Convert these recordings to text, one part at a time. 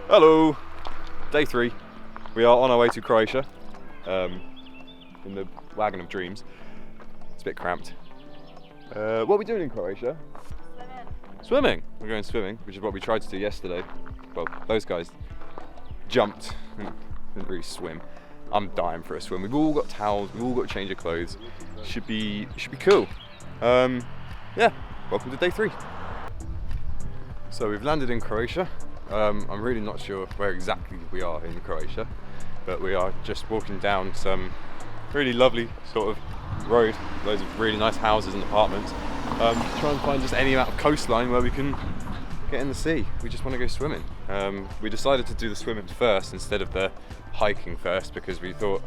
Hello! Day 3. We are on our way to Croatia in the wagon of dreams. It's a bit cramped. What are we doing in Croatia? Swimming! We're going swimming, which is what we tried to do yesterday. Well, those guys jumped and didn't really swim. I'm dying for a swim. We've all got towels, we've all got a change of clothes. Should be cool. Yeah, welcome to day 3. So we've landed in Croatia. I'm really not sure where exactly we are in Croatia, but we are just walking down some really lovely sort of road, loads of really nice houses and apartments. Try and find just any amount of coastline where we can get in the sea. We just want to go swimming. We decided to do the swimming first instead of the hiking first because we thought,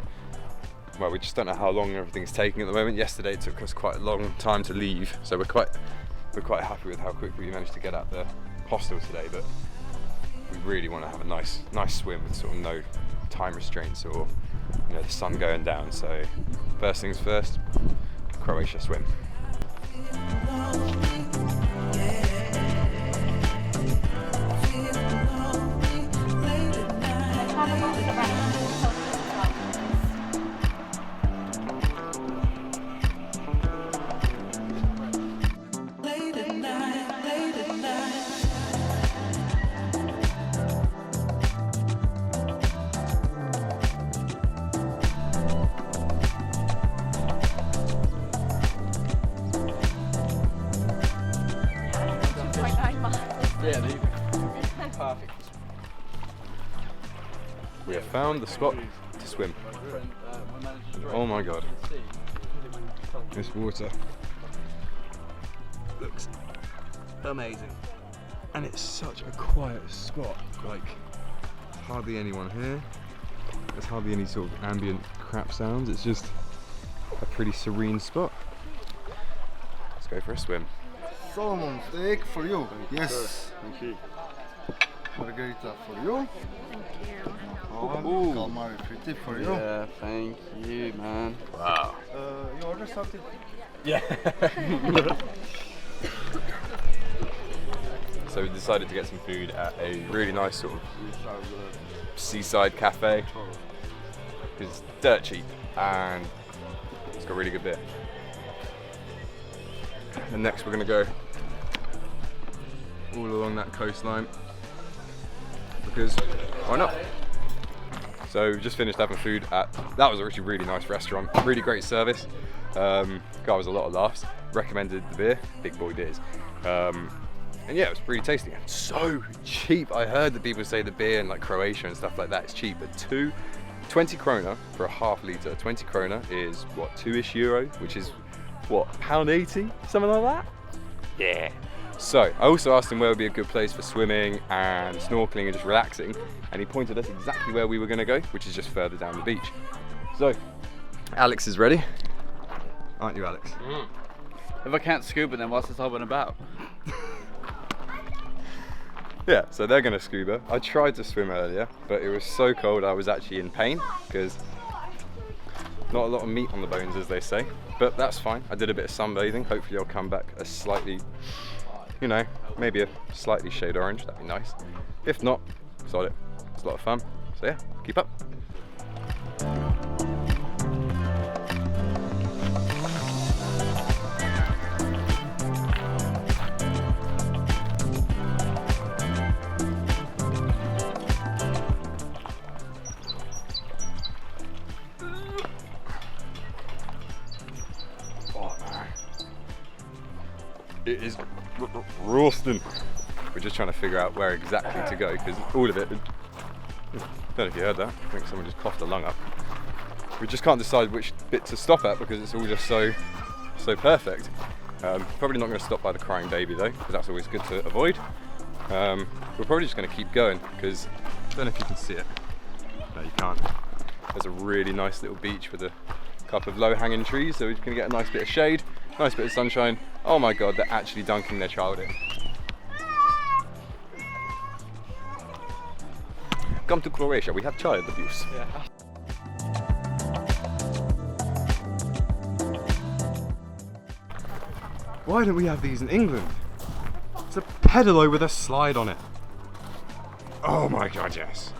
well, we just don't know how long everything's taking at the moment. Yesterday it took us quite a long time to leave, so we're quite happy with how quickly we managed to get out the hostel today. But we really want to have a nice swim with sort of no time restraints or the sun going down. So first things first, Croatia swim. Perfect. We have found the spot to swim. Oh my god. This water looks amazing. And it's such a quiet spot. Like, hardly anyone here. There's hardly any sort of ambient crap sounds. It's just a pretty serene spot. Let's go for a swim. Solomon steak for you. Yes. Thank you. Margarita for you. Thank you. Oh, calamari fritti for you. Yeah, thank you, man. Wow. You order something? Yeah. So we decided to get some food at a really nice sort of seaside cafe. It's dirt cheap and it's got really good beer. And next we're going to go all along that coastline because why not? So we just finished having food at, that was actually a really nice restaurant, really great service. Guy was a lot of laughs, recommended the beer, big boy beers. And yeah, it was pretty tasty and so cheap. I heard that people say the beer in like Croatia and stuff like that is cheap, but 20 krona for a half litre. 20 krona is what, €2-ish, which is what, £1.80, something like that? Yeah. So I also asked him where would be a good place for swimming and snorkeling and just relaxing, and he pointed us exactly where we were going to go, which is just further down the beach. So Alex is ready, aren't you, Alex? If I can't scuba, then what's this all been about? Yeah, so they're going to scuba. I tried to swim earlier, but it was so cold I was actually in pain because not a lot of meat on the bones, as they say, but that's fine. I did a bit of sunbathing. Hopefully I'll come back a slightly, maybe a slightly shade orange. That'd be nice. If not, sod it. It's a lot of fun. So yeah, keep up. It is roasting. We're just trying to figure out where exactly to go because all of it, I don't know if you heard that, I think someone just coughed a lung up. We just can't decide which bit to stop at because it's all just so perfect. Probably not going to stop by the crying baby though, because that's always good to avoid. We're probably just going to keep going because I don't know if you can see it. No, you can't. There's a really nice little beach with a couple of low-hanging trees, so we're going to get a nice bit of shade, nice bit of sunshine. Oh my god, they're actually dunking their child in. Come to Croatia, we have child abuse. Yeah. Why don't we have these in England? It's a pedalo with a slide on it. Oh my god, yes.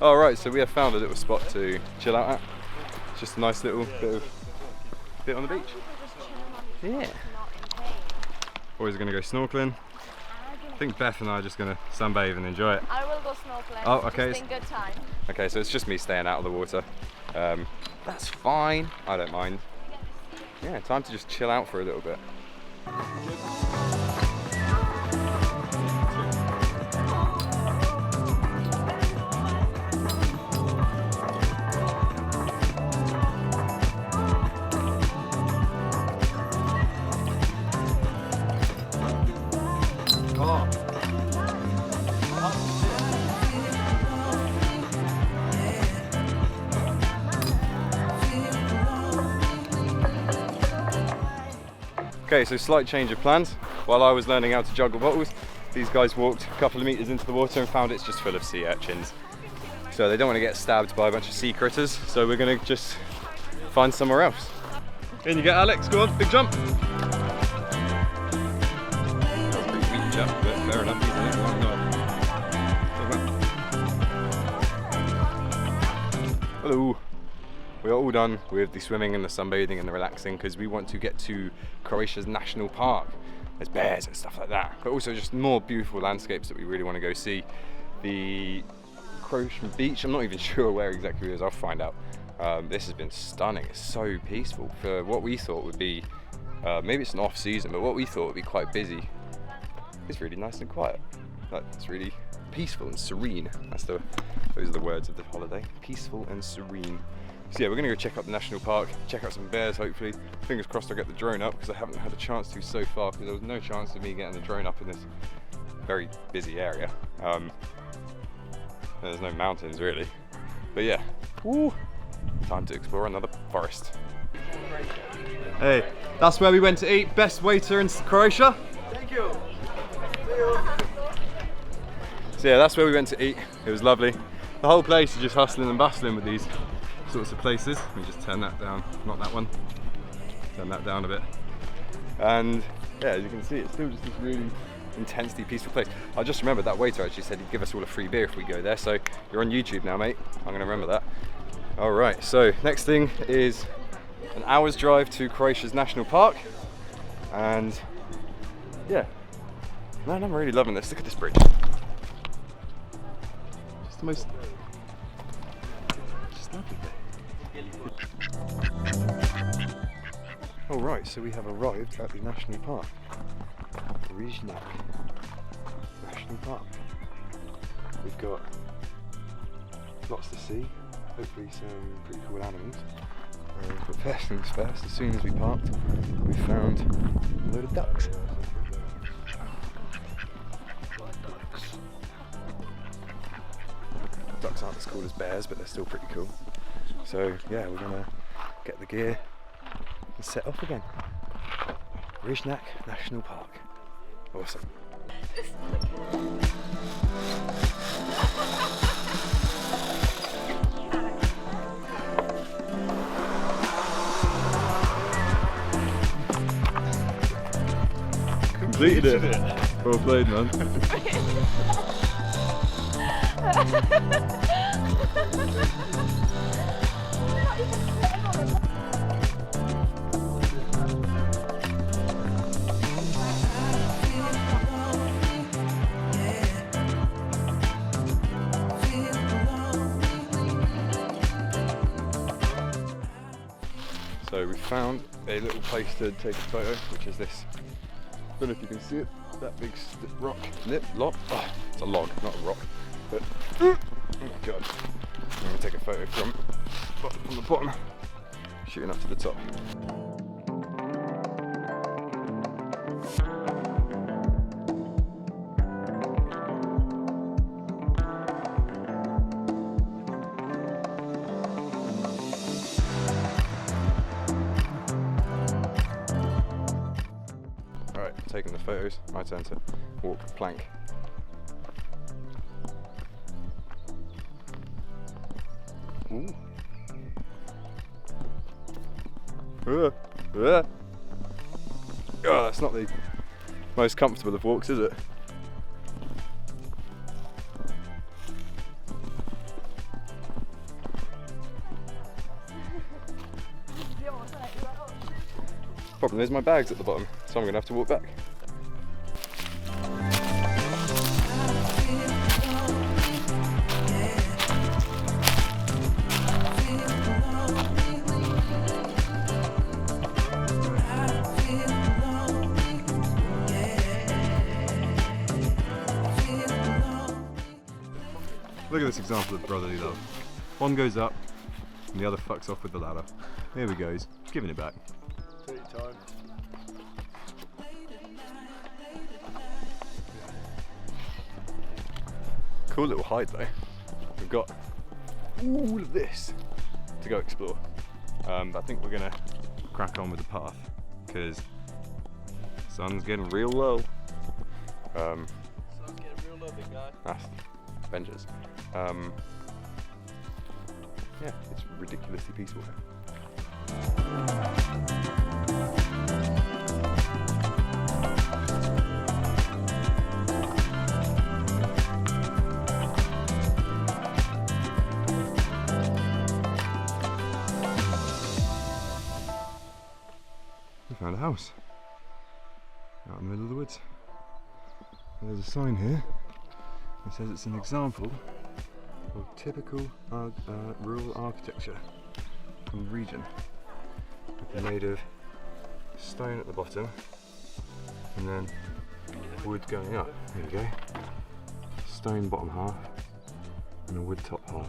Alright, so we have found a little spot to chill out at. It's just a nice little bit on the beach. Yeah. Boys are going to go snorkeling. I think Beth and I are just going to sunbathe and enjoy it. I will go snorkeling. Oh, okay. Just in good time. Okay, so it's just me staying out of the water. That's fine. I don't mind. Yeah, time to just chill out for a little bit. Okay, so slight change of plans. While I was learning how to juggle bottles, these guys walked a couple of meters into the water and found it's just full of sea urchins. So they don't want to get stabbed by a bunch of sea critters, so we're going to just find somewhere else. In you get, Alex, go on, big jump. That's a pretty weak jump, but fair enough, isn't it? Why not? Hello. We are all done with the swimming and the sunbathing and the relaxing because we want to get to Croatia's national park. There's bears and stuff like that, but also just more beautiful landscapes that we really want to go see. The Croatian beach, I'm not even sure where exactly it is, I'll find out. This has been stunning, it's so peaceful for what we thought would be, maybe it's an off season, but what we thought would be quite busy. It's really nice and quiet. Like, it's really peaceful and serene. Those are the words of the holiday, peaceful and serene. So yeah, we're going to go check out the national park, check out some bears hopefully. Fingers crossed I'll get the drone up because I haven't had a chance to so far because there was no chance of me getting the drone up in this very busy area. There's no mountains really. But yeah, woo, time to explore another forest. Hey, that's where we went to eat. Best waiter in Croatia. Thank you. So yeah, that's where we went to eat. It was lovely. The whole place is just hustling and bustling with these sorts of places. Let me just turn that down, not that one. Turn that down a bit. And yeah, as you can see, it's still just this really intensely peaceful place. I just remembered that waiter actually said he'd give us all a free beer if we go there, so you're on YouTube now, mate. I'm gonna remember that. All right, so next thing is an hour's drive to Croatia's national park. And yeah, man, I'm really loving this. Look at this bridge. Just the most, just lovely bit. Alright, so we have arrived at the national park. Risnjak National Park. We've got lots to see, hopefully some pretty cool animals. But first things first, as soon as we parked, we found a load of ducks. Ducks aren't as cool as bears, but they're still pretty cool. So yeah, we're gonna get the gear and set off again. Risnjak National Park. Awesome. Completed it. Well played, man. So we found a little place to take a photo, which is this. I don't know if you can see it, that big rock. Log? Oh, it's a log, not a rock. But, oh my god. I'm going to take a photo from the bottom, shooting up to the top. Taking the photos, my turn to walk the plank. Ooh. Oh, that's not the most comfortable of walks, is it? Problem is my bag's at the bottom, so I'm going to have to walk back. Look at this example of brotherly love. One goes up and the other fucks off with the ladder. Here he goes, giving it back. Take your time. Cool little hide though. We've got all of this to go explore. But I think we're gonna crack on with the path because the sun's getting real low. Sun's getting real low, big guy. That's Avengers. Yeah, it's ridiculously peaceful here. We found a house out in the middle of the woods. And there's a sign here that says it's an example of typical rural architecture from the region. It's made of stone at the bottom and then wood going up. There you go. Stone bottom half and a wood top half. How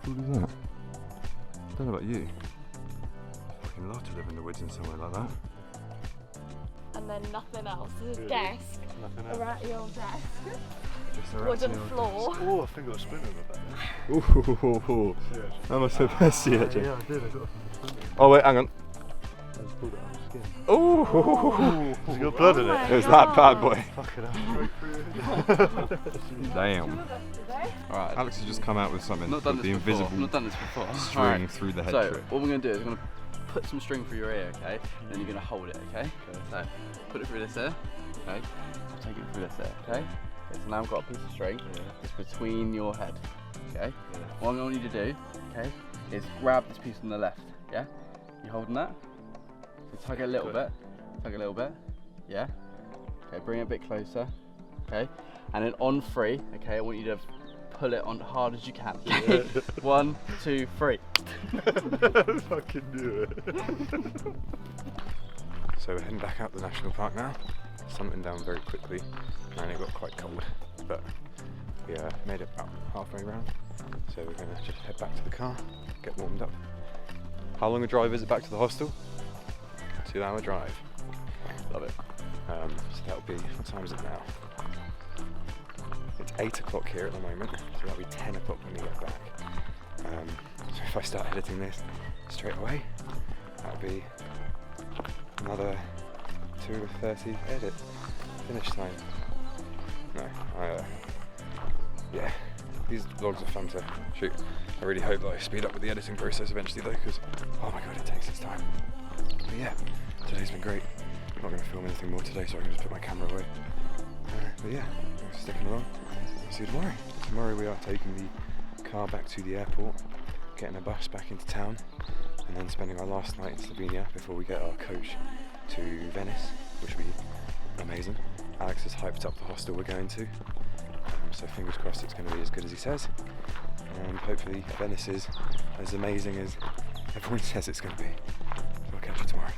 cool is that? I don't know about you. I'd fucking love to live in the woods in somewhere like that. And then nothing else. There's a desk. Nothing A else. ratty old desk. Just a Wooden ratty old floor. Oh, I think I got a splinter in my back there. Ooh, Yes. that must have messy actually. Yeah, I did. I got a splinter. Oh wait, hang on. I just pulled it out of the skin. Oh, Has it got blood in my it? it was that bad boy. Fuck it up. Damn. Alright. Alex has just come out with something Not done with this the before. invisible Not done this before. string Alright. through the head So trick. what we're going to do is we're going to put some string through your ear, okay? Then you're going to hold it, okay? So put it through this ear, okay? Take it through this ear, okay? Okay, so now I've got a piece of string. It's between your head, okay? What I want you to do, okay, is grab this piece on the left, yeah? You holding that? So tug it a little bit, tug it a little bit, yeah? Okay, bring it a bit closer, okay? And then on 3, okay, I want you to pull it on hard as you can. Okay? 1, 2, 3. Fucking knew it. So we're heading back out the national park now. Sun went down very quickly and it got quite cold, but we made it about halfway round. So we're going to just head back to the car, get warmed up. How long a drive is it back to the hostel? 2-hour drive. Love it. So that'll be, what time is it now? It's 8 o'clock here at the moment, so that'll be 10 o'clock when we get back. So if I start editing this straight away, that'll be another 2:30 edit finish time. No, yeah, these vlogs are fun to shoot. I really hope that I speed up with the editing process eventually though, because oh my god, it takes its time. But yeah, today's been great. I'm not going to film anything more today, so I can just put my camera away. But yeah, thanks for sticking along. See you tomorrow. Tomorrow we are taking the car back to the airport, getting a bus back into town, and then spending our last night in Slovenia before we get our coach to Venice, which will be amazing. Alex has hyped up the hostel we're going to, so fingers crossed it's going to be as good as he says, and hopefully Venice is as amazing as everyone says it's going to be. So I'll catch you tomorrow.